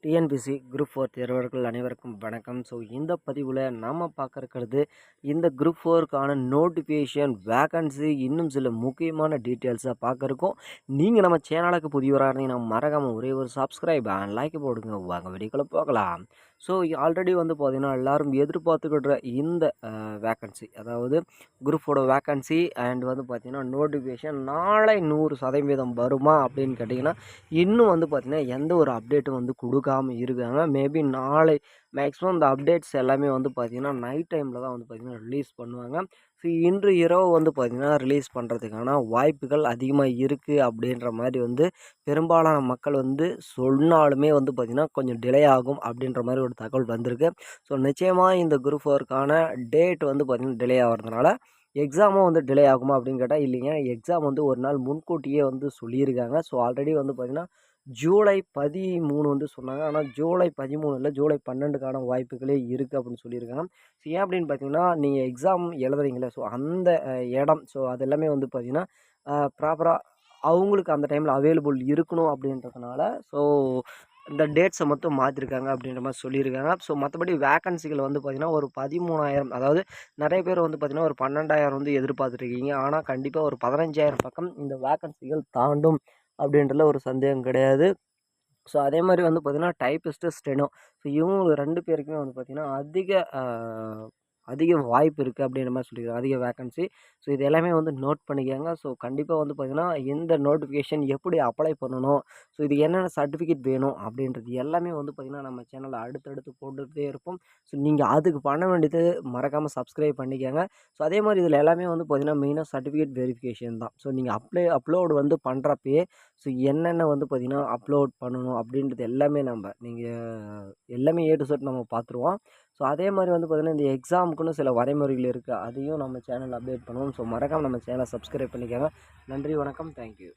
TNPSC group 4 தேர்வர்கள் அனைவருக்கும் வணக்கம். So இந்த பதிவில் நாம் பார்க்க இருக்கிறது இந்த குரூப் 4க்கான நோட்டிஃபிகேஷன் வேக்கன்சி இன்னும் சில முக்கியமான டீட்டெயில்ஸாக பார்க்க இருக்கோம். நீங்கள் நம்ம சேனலுக்கு புதியவராக இருந்தீங்கன்னா மறக்காமல் ஒரே ஒரு சப்ஸ்கிரைப் அண்ட் லைக் போடுங்க. வாங்க வீடியோக்குள்ளே போகலாம். ஸோ ஆல்ரெடி வந்து பார்த்திங்கன்னா எல்லோரும் எதிர்பார்த்துக்கிற இந்த வேக்கன்சி, அதாவது குரூப்போட வேக்கன்சி அண்ட் வந்து பார்த்திங்கன்னா நோட்டிஃபிகேஷன் நாளை 100% வருமா அப்படின்னு கேட்டிங்கன்னா இன்னும் வந்து பார்த்திங்கன்னா எந்த ஒரு அப்டேட்டும் வந்து கொடுக்காம இருக்காங்க. மேபி நாளை மேக்ஸிமம் இந்த அப்டேட்ஸ் எல்லாமே வந்து பார்த்திங்கன்னா நைட் டைமில் தான் வந்து பார்த்திங்கன்னா ரிலீஸ் பண்ணுவாங்க. ஸோ இன்று இரவு வந்து பார்த்திங்கன்னா ரிலீஸ் பண்ணுறதுக்கான வாய்ப்புகள் அதிகமாக இருக்குது அப்படின்ற மாதிரி வந்து பெரும்பாலான மக்கள் வந்து சொன்னாலுமே வந்து பார்த்திங்கன்னா கொஞ்சம் டிலே ஆகும் அப்படின்ற மாதிரி ஒரு தகவல் வந்திருக்கு. ஸோ நிச்சயமாக இந்த குரூப் 4க்கான டேட் வந்து பார்த்திங்கன்னா டிலே ஆகிறதுனால எக்ஸாமும் வந்து டிலே ஆகுமா அப்படின்னு கேட்டால் இல்லைங்க. எக்ஸாம் வந்து ஒரு நாள் முன்கூட்டியே வந்து சொல்லியிருக்காங்க. ஸோ ஆல்ரெடி வந்து பார்த்திங்கன்னா ஜூலை 13 வந்து சொன்னாங்க. ஆனால் ஜூலை 13 இல்லை, ஜூலை 12க்கான வாய்ப்புகளே இருக்குது அப்படின்னு சொல்லியிருக்காங்க. ஸோ ஏன் அப்படின்னு பார்த்தீங்கன்னா நீங்கள் எக்ஸாம் எழுதுறீங்களே, ஸோ அந்த இடம், ஸோ அது எல்லாமே வந்து பார்த்திங்கன்னா ப்ராப்பராக அவங்களுக்கு அந்த டைமில் அவைலபிள் இருக்கணும் அப்படின்றதுனால ஸோ இந்த டேட்ஸை மட்டும் மாற்றிருக்காங்க அப்படின்ற மாதிரி சொல்லியிருக்காங்க. ஸோ மற்றபடி வேக்கன்சிகள் வந்து பார்த்திங்கன்னா ஒரு 13,000, அதாவது நிறைய பேர் வந்து பார்த்திங்கன்னா ஒரு 12,000 வந்து எதிர்பார்த்துருக்கீங்க. ஆனால் கண்டிப்பாக ஒரு 15,000 பக்கம் இந்த வேக்கன்சிகள் தாண்டும் அப்படின்றதுல ஒரு சந்தேகம் கிடையாது. ஸோ அதே மாதிரி வந்து பார்த்திங்கன்னா டைப்பிஸ்ட்டு, ஸ்டெனோ, ஸோ இவங்க 2 பேருக்குமே வந்து பார்த்திங்கன்னா அதிக வாய்ப்பு இருக்குது அப்படின்ற மாதிரி சொல்லியிருக்காங்க. அதிக வேக்கன்சி. ஸோ இது எல்லாமே வந்து நோட் பண்ணிக்கோங்க. ஸோ கண்டிப்பாக வந்து பார்த்திங்கன்னா இந்த நோட்டிஃபிகேஷன் எப்படி அப்ளை பண்ணணும், ஸோ இது என்னென்ன சர்டிஃபிகேட் வேணும் அப்படின்றது எல்லாமே வந்து பார்த்திங்கன்னா நம்ம சேனலில் அடுத்தடுத்து போட்டுகிட்டே இருப்போம். ஸோ நீங்கள் அதுக்கு பண்ண வேண்டியது மறக்காமல் சப்ஸ்கிரைப் பண்ணிக்கோங்க. ஸோ அதே மாதிரி இதில் எல்லாமே வந்து பார்த்திங்கன்னா மெயினாக சர்டிஃபிகேட் வெரிஃபிகேஷன் தான். ஸோ நீங்கள் அப்லோடு வந்து பண்ணுறப்பயே ஸோ என்னென்ன வந்து பார்த்திங்கன்னா அப்லோட் பண்ணணும் அப்படின்றது எல்லாமே நீங்கள் எல்லாமே ஏ டு செட் நம்ம பார்த்துருவோம். ஸோ அதே மாதிரி வந்து பார்த்திங்கன்னா இந்த எக்ஸாமுக்குன்னு சில வரைமுறைகள் இருக்குது. அதையும் நம்ம சேனல் அப்டேட் பண்ணுவோம். ஸோ மறக்காமல் நம்ம சேனலை சப்ஸ்கிரைப் பண்ணிக்கோங்க. நன்றி, வணக்கம், தேங்க்யூ.